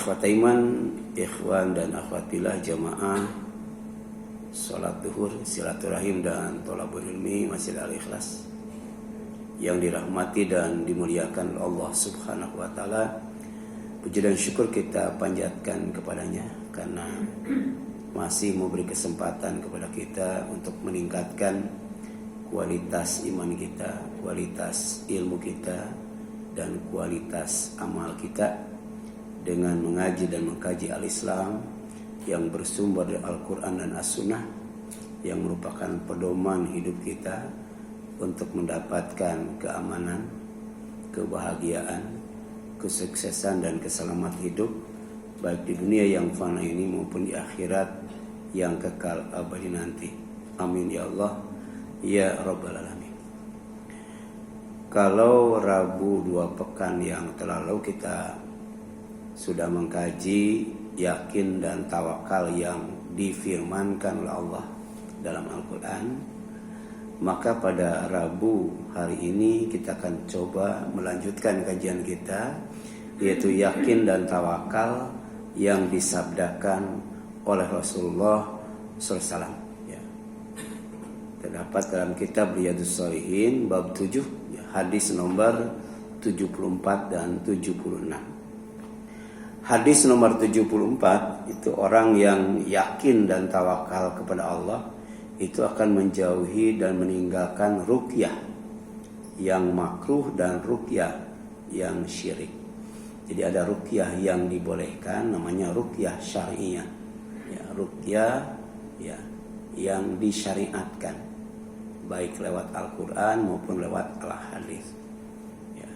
Ikhwat iman, ikhwan dan akhwat billah jamaah salat duhur, silaturahim dan thalabul ilmi Masjid Al-Ikhlas yang dirahmati dan dimuliakan Allah Subhanahu wa taala. Puji dan syukur kita panjatkan kepadanya karena masih memberi kesempatan kepada kita untuk meningkatkan kualitas iman kita, kualitas ilmu kita, dan kualitas amal kita dengan mengaji dan mengkaji al-Islam yang bersumber dari Al-Quran dan As-Sunnah yang merupakan pedoman hidup kita untuk mendapatkan keamanan, kebahagiaan, kesuksesan dan keselamatan hidup baik di dunia yang fana ini maupun di akhirat yang kekal abadi nanti. Amin ya Allah ya Rabbal Alamin. Kalau Rabu 2 pekan yang terlalu kita sudah mengkaji yakin dan tawakal yang difirmankan oleh Allah dalam Al-Quran, maka pada Rabu hari ini kita akan coba melanjutkan kajian kita, yaitu yakin dan tawakal yang disabdakan oleh Rasulullah SAW. Ya. Terdapat dalam kitab Riyadhus Shalihin bab 7, ya, hadis nomor 74 dan 76. Hadis nomor 74 itu orang yang yakin dan tawakal kepada Allah itu akan menjauhi dan meninggalkan ruqyah yang makruh dan ruqyah yang syirik. Jadi ada ruqyah yang dibolehkan namanya ruqyah syariah. Ya, ruqyah ya yang disyariatkan baik lewat Al-Qur'an maupun lewat al-hadis. Ya.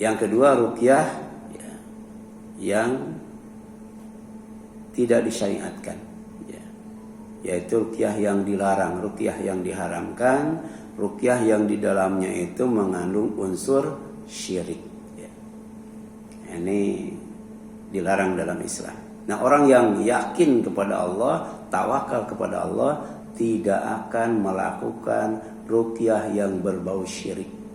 Yang kedua ruqyah yang tidak disyariatkan, ya, yaitu ruqyah yang dilarang, ruqyah yang diharamkan, ruqyah yang di dalamnya itu mengandung unsur syirik. Ya. Ini dilarang dalam Islam. Nah, orang yang yakin kepada Allah, tawakal kepada Allah, tidak akan melakukan ruqyah yang berbau syirik.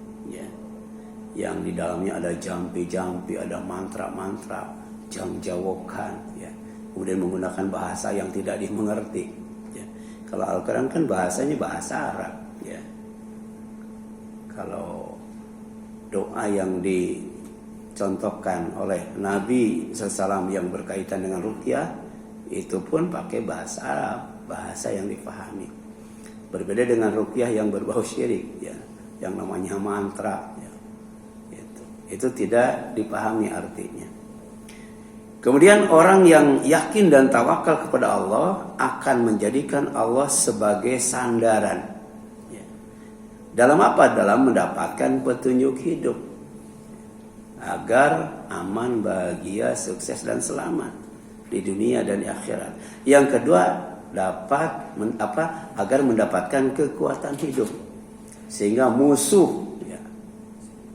Yang di dalamnya ada jampi-jampi, ada mantra-mantra, jam-jawokan, ya. Kemudian menggunakan bahasa yang tidak dimengerti. Ya. Kalau Al-Quran kan bahasanya bahasa Arab, ya. Kalau doa yang dicontohkan oleh Nabi SAW yang berkaitan dengan ruqyah itu pun pakai bahasa Arab, bahasa yang dipahami. Berbeda dengan ruqyah yang berbau syirik, ya, yang namanya mantra. Ya. Itu tidak dipahami artinya. Kemudian orang yang yakin dan tawakal kepada Allah akan menjadikan Allah sebagai sandaran. Ya. Dalam apa? Dalam mendapatkan petunjuk hidup agar aman, bahagia, sukses dan selamat di dunia dan di akhirat. Yang kedua, dapat agar mendapatkan kekuatan hidup sehingga musuh,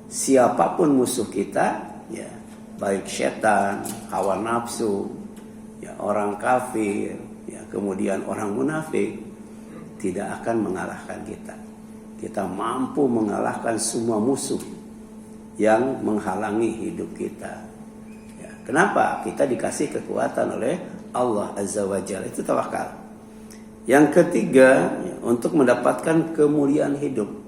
siapapun musuh kita, ya, baik setan, hawa nafsu, ya, orang kafir, ya, kemudian orang munafik, tidak akan mengalahkan kita. Kita mampu mengalahkan semua musuh yang menghalangi hidup kita. Ya, kenapa? Kita dikasih kekuatan oleh Allah Azza wa Jalla. Itu tawakal. Yang ketiga, ya, untuk mendapatkan kemuliaan hidup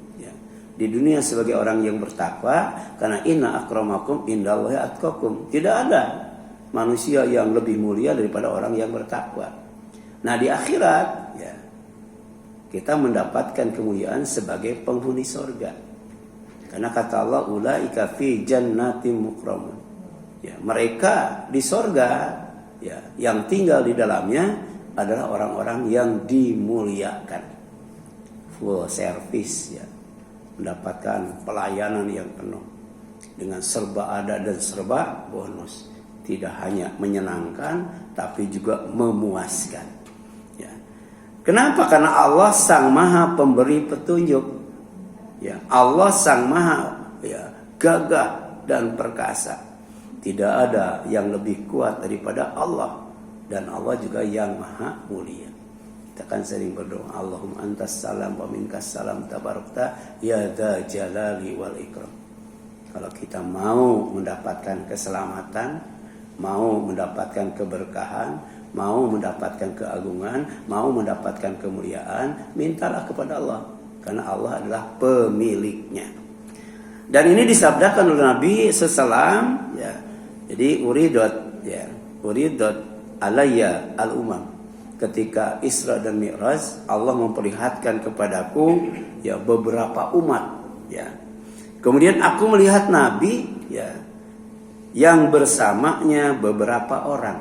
di dunia sebagai orang yang bertakwa, karena inna akramakum indallahi atqakum. Tidak ada manusia yang lebih mulia daripada orang yang bertakwa. Nah, di akhirat, ya, kita mendapatkan kemuliaan sebagai penghuni surga. Karena kata Allah, ulaika fi jannatin mukramun. Ya, mereka di surga, ya, yang tinggal di dalamnya adalah orang-orang yang dimuliakan. Full service, ya. Mendapatkan pelayanan yang penuh dengan serba ada dan serba bonus. Tidak hanya menyenangkan tapi juga memuaskan. Ya. Kenapa? Karena Allah Sang Maha Pemberi petunjuk. Ya, Allah Sang Maha, ya, gagah dan perkasa. Tidak ada yang lebih kuat daripada Allah, dan Allah juga yang Maha Mulia. Kita kan sering berdoa, Allahumma antas salam wa minkas salam tabarakta ya dza jalali wal ikram. Kalau kita mau mendapatkan keselamatan, mau mendapatkan keberkahan, mau mendapatkan keagungan, mau mendapatkan kemuliaan, mintalah kepada Allah, karena Allah adalah pemiliknya. Dan ini disabdakan oleh Nabi sallallahu ya. Jadi uridot alayya al-umam. Ketika Isra dan Mi'raj, Allah memperlihatkan kepadaku ya beberapa umat ya. Kemudian aku melihat Nabi ya yang bersamanya beberapa orang.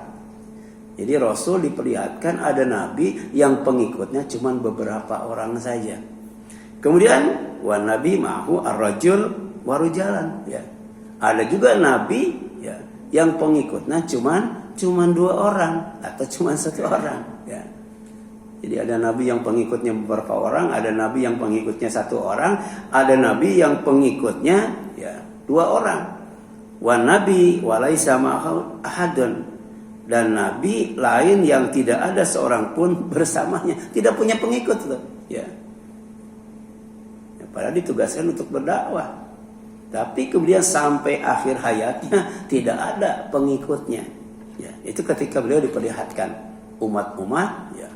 Jadi Rasul diperlihatkan ada Nabi yang pengikutnya cuma beberapa orang saja. Kemudian wan nabi ma'hu ar-rajul warujalan ya. Ada juga Nabi ya yang pengikutnya cuman 2 orang atau cuman 1 orang ya. Jadi ada Nabi yang pengikutnya beberapa orang, ada Nabi yang pengikutnya 1 orang, ada Nabi yang pengikutnya ya 2 orang. Wan nabi walaisa ma'ahu ahadun, dan Nabi lain yang tidak ada seorang pun bersamanya, tidak punya pengikut loh ya. Padahal ditugaskan untuk berdakwah, tapi kemudian sampai akhir hayatnya tidak ada pengikutnya ya. Itu ketika beliau diperlihatkan umat-umat ya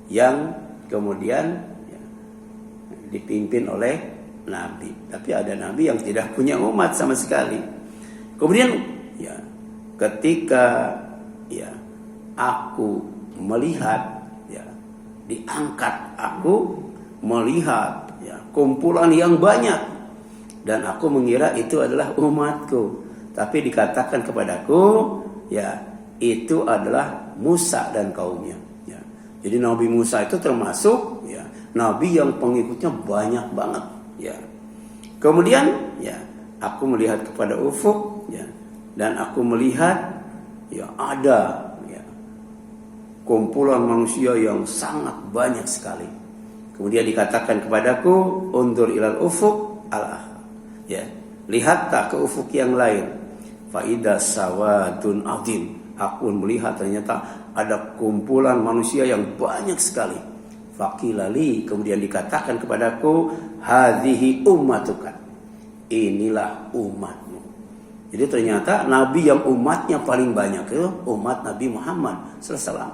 yang kemudian ya, dipimpin oleh Nabi. Tapi ada Nabi yang tidak punya umat sama sekali. Kemudian ya ketika ya aku melihat ya diangkat, aku melihat ya kumpulan yang banyak, dan aku mengira itu adalah umatku, tapi dikatakan kepadaku ya itu adalah Musa dan kaumnya ya. Jadi Nabi Musa itu termasuk ya nabi yang pengikutnya banyak banget ya. Kemudian ya aku melihat kepada ufuk ya, dan aku melihat ya ada ya kumpulan manusia yang sangat banyak sekali. Kemudian dikatakan kepadaku undur ilal ufuk al-akhir ya, lihatlah ke ufuk yang lain. Faida sawadun azim, aku melihat ternyata ada kumpulan manusia yang banyak sekali. Faqilali, kemudian dikatakan kepadaku hadhihi ummatuka, inilah umatmu. Jadi ternyata Nabi yang umatnya paling banyak itu umat Nabi Muhammad SAW.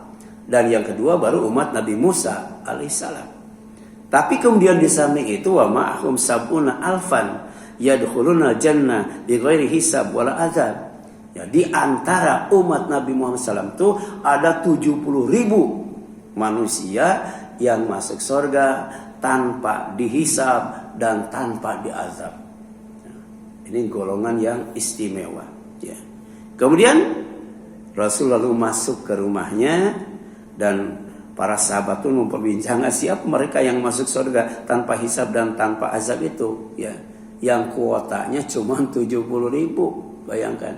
Dan yang kedua baru umat Nabi Musa alaihissalam. Tapi kemudian di samping itu wa ma'hum sab'una alfan yadkhuluna jannah bighairi hisab wala azab. Ya, di antara umat Nabi Muhammad SAW itu ada 70.000 manusia yang masuk surga tanpa dihisab dan tanpa diazab. Ini golongan yang istimewa ya. Kemudian Rasul lalu masuk ke rumahnya, dan para sahabat pun memperbincangkan siapa mereka yang masuk surga tanpa hisab dan tanpa azab itu ya. Yang kuotanya cuma 70.000. Bayangkan,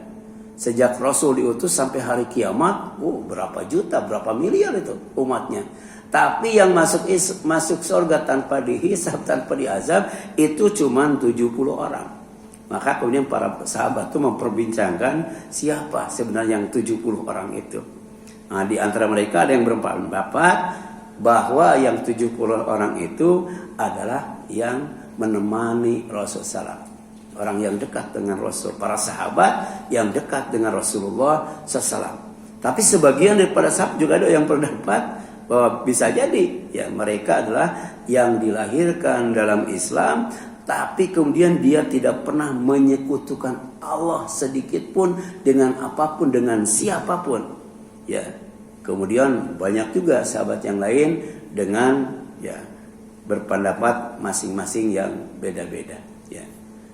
sejak Rasul diutus sampai hari kiamat, berapa juta, berapa miliar itu umatnya. Tapi yang masuk surga tanpa dihisab, tanpa diazab itu cuma 70 orang. Maka kemudian para sahabat itu memperbincangkan siapa sebenarnya yang 70 orang itu. Nah, di antara mereka ada yang berpendapat bahwa yang 70 orang itu adalah yang menemani Rasulullah SAW. Orang yang dekat dengan Rasul, para sahabat yang dekat dengan Rasulullah SAW. Tapi sebagian daripada sahabat juga ada yang berpendapat bahwa bisa jadi ya mereka adalah yang dilahirkan dalam Islam, tapi kemudian dia tidak pernah menyekutukan Allah sedikit pun dengan apapun, dengan siapapun ya. Kemudian banyak juga sahabat yang lain dengan ya berpendapat masing-masing yang beda-beda ya.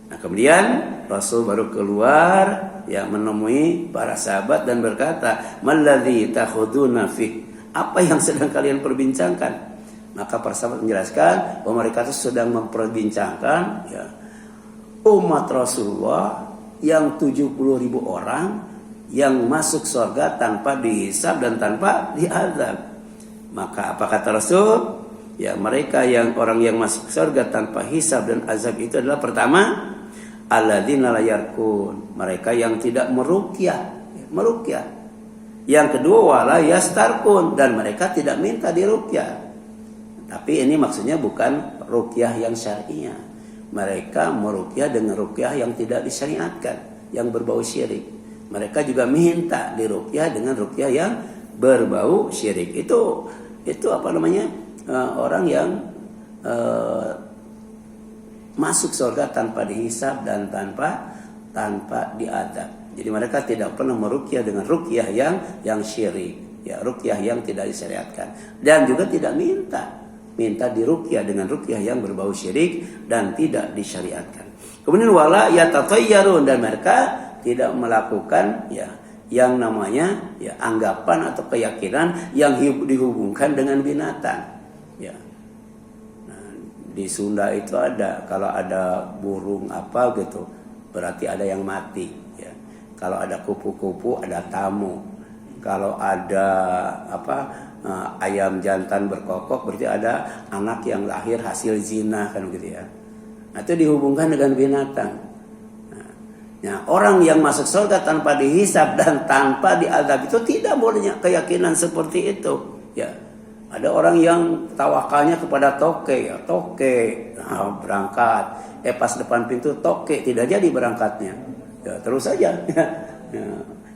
Nah, kemudian Rasul baru keluar ya menemui para sahabat dan berkata, "Malladzi takhuduna fi?" Apa yang sedang kalian perbincangkan? Maka para sahabat menjelaskan bahwa mereka itu sedang memperbincangkan ya umat Rasulullah yang 70.000 orang yang masuk surga tanpa dihisab dan tanpa diazab. Maka apa kata Rasul? Ya, mereka yang orang yang masuk surga tanpa hisab dan azab itu adalah pertama, alladzina la yarqun, mereka yang tidak meruqyah. Yang kedua, wala yastarqun, dan mereka tidak minta diruqyah. Tapi ini maksudnya bukan ruqyah yang syar'iah. Mereka meruqyah dengan ruqyah yang tidak disyariatkan, yang berbau syirik. Mereka juga minta diruqyah dengan ruqyah yang berbau syirik. Itu apa namanya? Orang yang masuk surga tanpa dihisab dan tanpa diadab. Jadi mereka tidak pernah meruqyah dengan ruqyah yang syirik, ya, ruqyah yang tidak disyariatkan, dan juga tidak minta diruqyah dengan ruqyah yang berbau syirik dan tidak disyariatkan. Kemudian wala yatatayyarun, dan mereka tidak melakukan ya yang namanya ya anggapan atau keyakinan yang dihubungkan dengan binatang. Ya. Nah, di Sunda itu ada, kalau ada burung apa gitu, berarti ada yang mati. Ya. Kalau ada kupu-kupu ada tamu. Kalau ada ayam jantan berkokok, berarti ada anak yang lahir hasil zina, kan begitu ya. Nah, itu dihubungkan dengan binatang. Nah, orang yang masuk surga tanpa dihisab dan tanpa diazab itu tidak boleh keyakinan seperti itu. Ya, ada orang yang tawakalnya kepada toke, ya toke, berangkat. Pas depan pintu toke, tidak jadi berangkatnya. Ya, terus saja. Ya.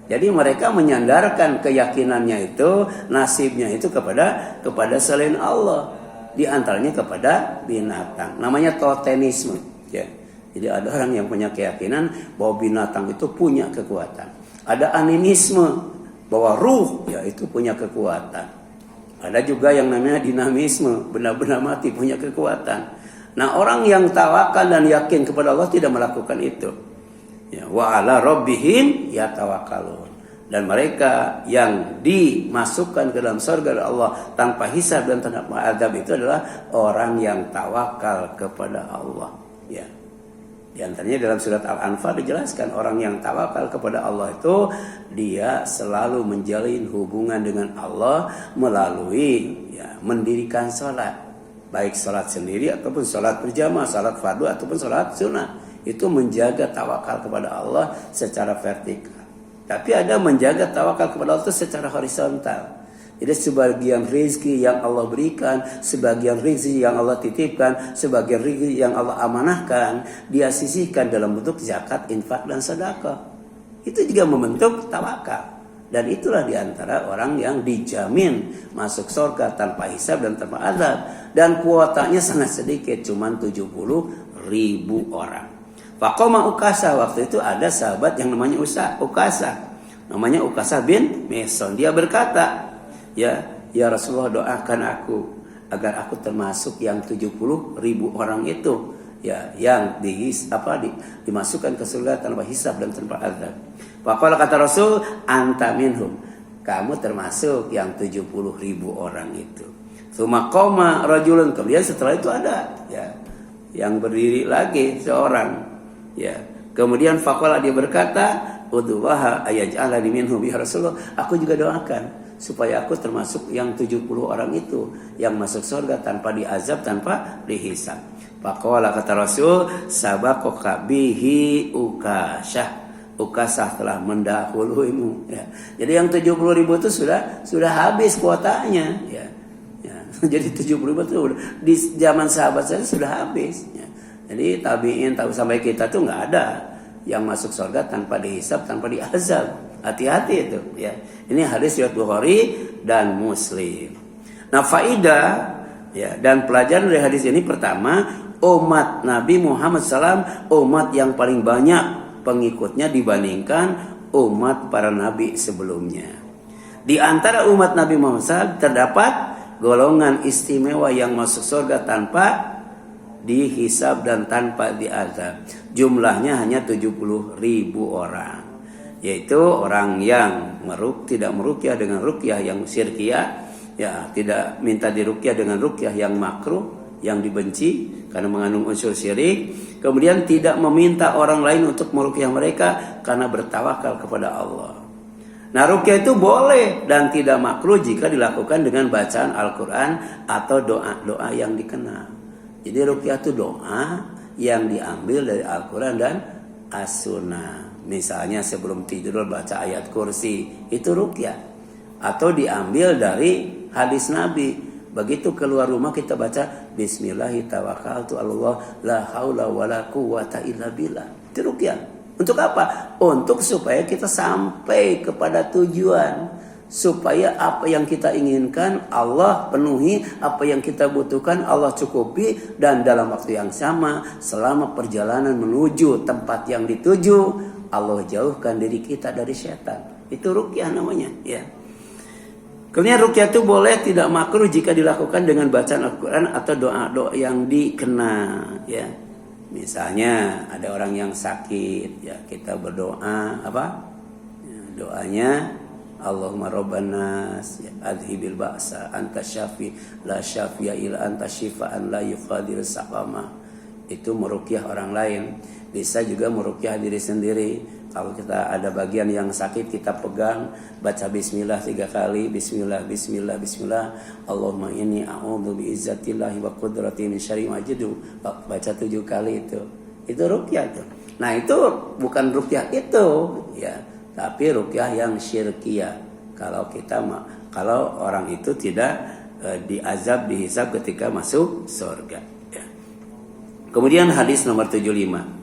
Jadi mereka menyandarkan keyakinannya itu, nasibnya itu kepada selain Allah. Di antaranya kepada binatang. Namanya totemisme. Ya. Jadi ada orang yang punya keyakinan bahwa binatang itu punya kekuatan. Ada animisme, bahwa ruh ya itu punya kekuatan. Ada juga yang namanya dinamisme, benda-benda mati punya kekuatan. Nah, orang yang tawakal dan yakin kepada Allah tidak melakukan itu. Ya, wa ala rabbihim yatawakkalun. Dan mereka yang dimasukkan ke dalam surga Allah tanpa hisab dan tanpa azab itu adalah orang yang tawakal kepada Allah. Ya. Di antaranya dalam surat Al-Anfal dijelaskan orang yang tawakal kepada Allah itu dia selalu menjalin hubungan dengan Allah melalui ya, mendirikan sholat, baik sholat sendiri ataupun sholat berjamaah, sholat fardu ataupun sholat sunnah. Itu menjaga tawakal kepada Allah secara vertikal. Tapi ada menjaga tawakal kepada Allah itu secara horizontal. Jadi sebagian rezeki yang Allah berikan, sebagian rezeki yang Allah titipkan, sebagian rezeki yang Allah amanahkan, dia sisihkan dalam bentuk zakat, infak, dan sedekah. Itu juga membentuk tawakal. Dan itulah diantara orang yang dijamin masuk surga tanpa hisab dan tanpa azab. Dan kuotanya sangat sedikit, cuma 70.000 orang. Faqoma Ukasah, waktu itu ada sahabat yang namanya Ukasah. Namanya Ukasah bin Mihsan. Dia berkata, Ya Rasulullah, doakan aku agar aku termasuk yang 70.000 orang itu, ya, yang dimasukkan ke surga tanpa hisab dan tanpa azab. Faqala, kata Rasul, anta minhum, kamu termasuk yang 70.000 orang itu. Tsumma qama rajulun, kemudian setelah itu ada ya yang berdiri lagi seorang, ya. Kemudian faqala, dia berkata, udzullaha ayaj'alani minhum, ya Rasulullah, aku juga doakan supaya aku termasuk yang 70 orang itu yang masuk surga tanpa diazab, tanpa dihisab. Faqala, kata Rasul, sabaqaka bihi Ukasah telah mendahuluimu, ya. Jadi yang 70.000 itu sudah habis kuotanya, ya. Jadi 70.000 itu di zaman sahabat saya sudah habis, ya. Jadi tabi'in tahu sampai kita tuh nggak ada yang masuk surga tanpa dihisab, tanpa diazab. Hati-hati itu, ya. Ini hadis riwayat Bukhari dan Muslim. Nah, faidah ya dan pelajaran dari hadis ini, pertama, umat Nabi Muhammad SAW umat yang paling banyak pengikutnya dibandingkan umat para nabi sebelumnya. Di antara umat Nabi Muhammad SAW terdapat golongan istimewa yang masuk surga tanpa dihisab dan tanpa diazab. Jumlahnya hanya 70.000 orang, yaitu orang yang tidak meruqyah dengan ruqyah yang syirkiyah, ya, tidak minta diruqyah dengan ruqyah yang makruh, yang dibenci karena mengandung unsur syirik. Kemudian tidak meminta orang lain untuk meruqyah mereka karena bertawakal kepada Allah. Nah, ruqyah itu boleh dan tidak makruh jika dilakukan dengan bacaan Al-Quran atau doa-doa yang dikenal. Jadi ruqyah itu doa yang diambil dari Al-Quran dan As-Sunnah. Misalnya sebelum tidur baca ayat kursi, itu ruqyah. Atau diambil dari hadis Nabi. Begitu keluar rumah kita baca Bismillahirrahmanirrahim, tawakkaltu 'alallah, la haula wala quwwata illa billah. Itu ruqyah. Untuk apa? Untuk supaya kita sampai kepada tujuan. Supaya apa yang kita inginkan Allah penuhi, apa yang kita butuhkan Allah cukupi, dan dalam waktu yang sama selama perjalanan menuju tempat yang dituju Allah jauhkan diri kita dari setan. Itu ruqyah namanya, ya. Kemudian ruqyah itu boleh tidak makruh jika dilakukan dengan bacaan Al-Quran atau doa-doa yang dikenal, ya. Misalnya ada orang yang sakit, ya kita berdoa apa? Ya, doanya Allahumma rabban nas adhibil ba'sa anta syafi la syafi'a illa anta syifaan la yughadiru saqama. Itu meruqyah orang lain. Bisa juga meruqyah diri sendiri. Kalau kita ada bagian yang sakit, kita pegang, baca bismillah 3 kali, bismillah bismillah bismillah, Allahumma inni a'udzu bi'izzatillahi wa qudratihi min syarri ma ajidu. Baca 7 kali itu. Itu ruqyah itu. Nah, itu bukan ruqyah itu, ya. Tapi ruqyah yang syirkiyah. Kalau orang itu tidak diazab, dihisab ketika masuk surga, ya. Kemudian hadis nomor 75.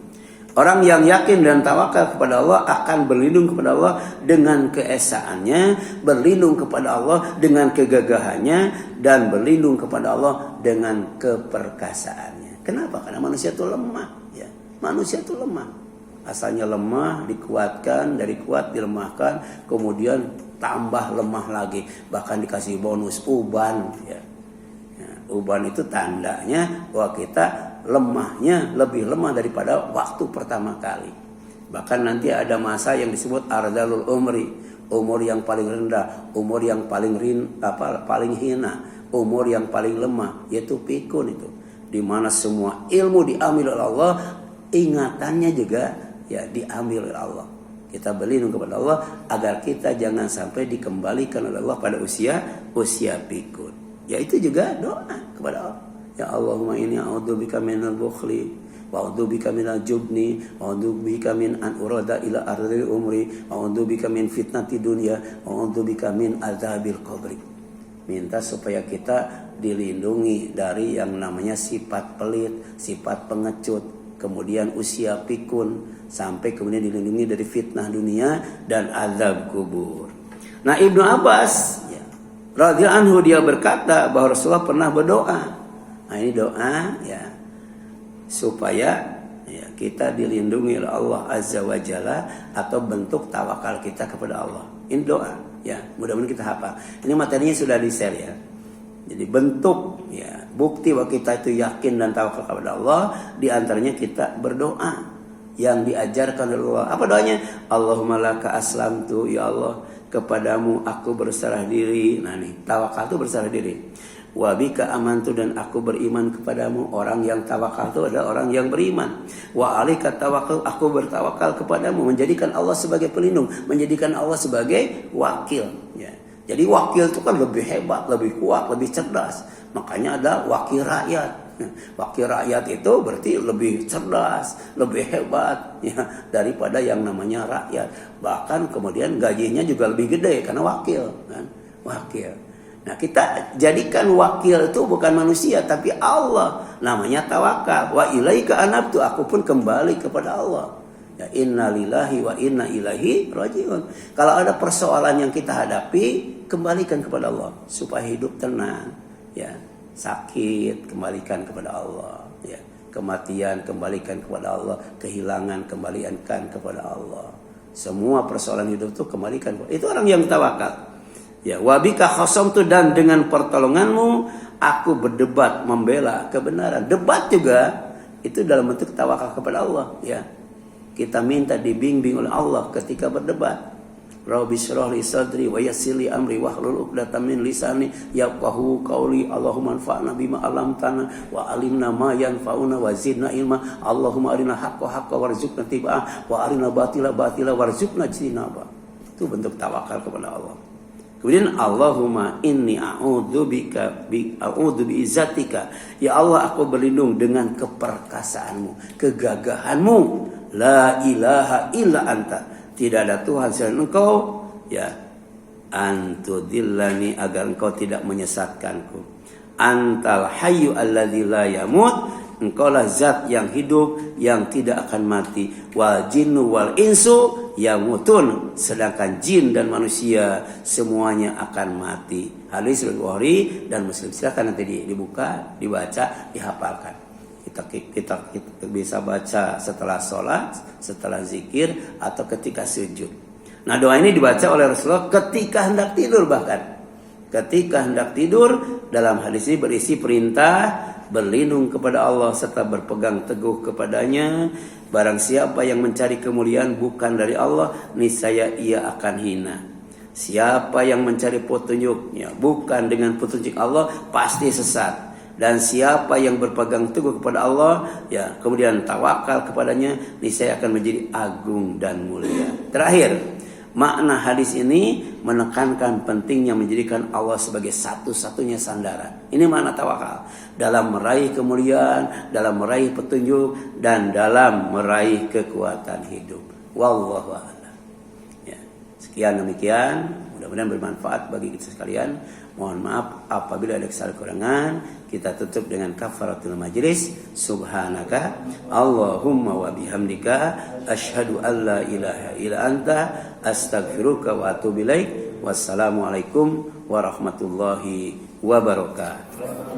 Orang yang yakin dan tawakal kepada Allah akan berlindung kepada Allah dengan keesaannya, berlindung kepada Allah dengan kegagahannya, dan berlindung kepada Allah dengan keperkasaannya. Kenapa? Karena manusia itu lemah, ya. Manusia itu lemah. Asalnya lemah, dikuatkan, dari kuat dilemahkan, kemudian tambah lemah lagi, bahkan dikasih bonus uban, ya. Ya, uban itu tandanya bahwa kita lemahnya lebih lemah daripada waktu pertama kali. Bahkan nanti ada masa yang disebut ardalul umri, umur yang paling rendah, umur yang paling hina, umur yang paling lemah, yaitu pikun itu, di mana semua ilmu diambil oleh Allah, ingatannya juga ya diambil oleh Allah. Kita berlindung kepada Allah agar kita jangan sampai dikembalikan oleh Allah pada usia pikun. Ya, itu juga doa kepada Allah. Ya Allahumma inni a'udzubika minal bukhli wa a'udzubika minal jubni wa a'udzubika min an urada ila ardhil umri wa a'udzubika min fitnati dunya wa a'udzubika min adzabil qabri. Minta supaya kita dilindungi dari yang namanya sifat pelit, sifat pengecut, kemudian usia pikun, sampai kemudian dilindungi dari fitnah dunia dan azab kubur. Nah, Ibnu Abbas, ya, radhiyallahu anhu, dia berkata bahwa Rasulullah pernah berdoa. Nah, ini doa, ya, supaya ya kita dilindungi oleh Allah Azza wa Jalla, atau bentuk tawakal kita kepada Allah. Ini doa, ya, mudah-mudahan kita hafal. Ini materinya sudah di-share, ya. Jadi bentuk, ya, bukti bahwa kita itu yakin dan tawakal kepada Allah, di antaranya kita berdoa yang diajarkan oleh Allah. Apa doanya? Allahumma laka aslamtu, ya Allah, kepadamu aku berserah diri. Nah, nih, tawakal itu berserah diri. Wa bika amantu, dan aku beriman kepadamu. Orang yang tawakal itu adalah orang yang beriman. Wa alaika tawakkal, aku bertawakal kepadamu, menjadikan Allah sebagai pelindung, menjadikan Allah sebagai wakil, ya. Jadi wakil itu kan lebih hebat, lebih kuat, lebih cerdas. Makanya ada wakil rakyat. Wakil rakyat itu berarti lebih cerdas, lebih hebat, ya, daripada yang namanya rakyat. Bahkan kemudian gajinya juga lebih gede karena wakil, kan? Wakil. Nah, kita jadikan wakil itu bukan manusia tapi Allah. Namanya tawakal. Wa ilaika anabtu, aku pun kembali kepada Allah. Ya, inna lillahi wa inna ilaihi rajiun. Kalau ada persoalan yang kita hadapi, kembalikan kepada Allah supaya hidup tenang, ya. Sakit, kembalikan kepada Allah, ya. Kematian, kembalikan kepada Allah. Kehilangan, kembalikan kepada Allah. Semua persoalan hidup itu kembalikan. Itu orang yang tawakal. Ya, wabika khasamtu, dan dengan pertolonganmu aku berdebat membela kebenaran. Debat juga itu dalam bentuk tawakal kepada Allah, ya. Kita minta dibimbing oleh Allah ketika berdebat. Rabbi shrah li sadri wa yassir li amri wahlul 'uqdatam min lisani yafqahu qawli. Allahumma anfa'na bima 'allamtana wa 'allimna ma yanfa'una wa zidna ilma. Allahumma arina haqqo haqqo warzuqna tiba'ah wa arina batila batila warzuqna ijtinaba. Itu bentuk tawakal kepada Allah. Kemudian Allahumma inni a'udzu bi izzatika, ya Allah, aku berlindung dengan keperkasaanmu, kegagahanmu. La ilaha illa anta, tidak ada Tuhan selain engkau, ya. Antudillani, agar engkau tidak menyesatkanku. Antal hayyu alladzi la yamut, engkaulah zat yang hidup yang tidak akan mati. Wal jinnu wal insu yamutun, sedangkan jin dan manusia semuanya akan mati. Hadis riwayat Bukhari dan Muslim. Silakan nanti dibuka, dibaca, dihafalkan. Kita bisa baca setelah sholat, setelah zikir, atau ketika sujud. Nah, doa ini dibaca oleh Rasulullah ketika hendak tidur bahkan. Ketika hendak tidur, dalam hadis ini berisi perintah berlindung kepada Allah serta berpegang teguh kepadanya. Barang siapa yang mencari kemuliaan bukan dari Allah, niscaya ia akan hina. Siapa yang mencari petunjuknya bukan dengan petunjuk Allah, pasti sesat. Dan siapa yang berpegang teguh kepada Allah, ya kemudian tawakal kepadanya, niscaya akan menjadi agung dan mulia. Terakhir, makna hadis ini menekankan pentingnya menjadikan Allah sebagai satu-satunya sandaran. Ini makna tawakal dalam meraih kemuliaan, dalam meraih petunjuk, dan dalam meraih kekuatan hidup. Wallahu a'lam. Ya, sekian demikian. Mudah-mudahan bermanfaat bagi kita sekalian. Mohon maaf apabila ada kesalahan kekurangan. Kita tutup dengan kafaratul majlis. Subhanaka Allahumma wa bihamdika asyhadu an la ilaha illa anta astaghfiruka wa atubu ilaik. Wassalamualaikum warahmatullahi wabarakatuh.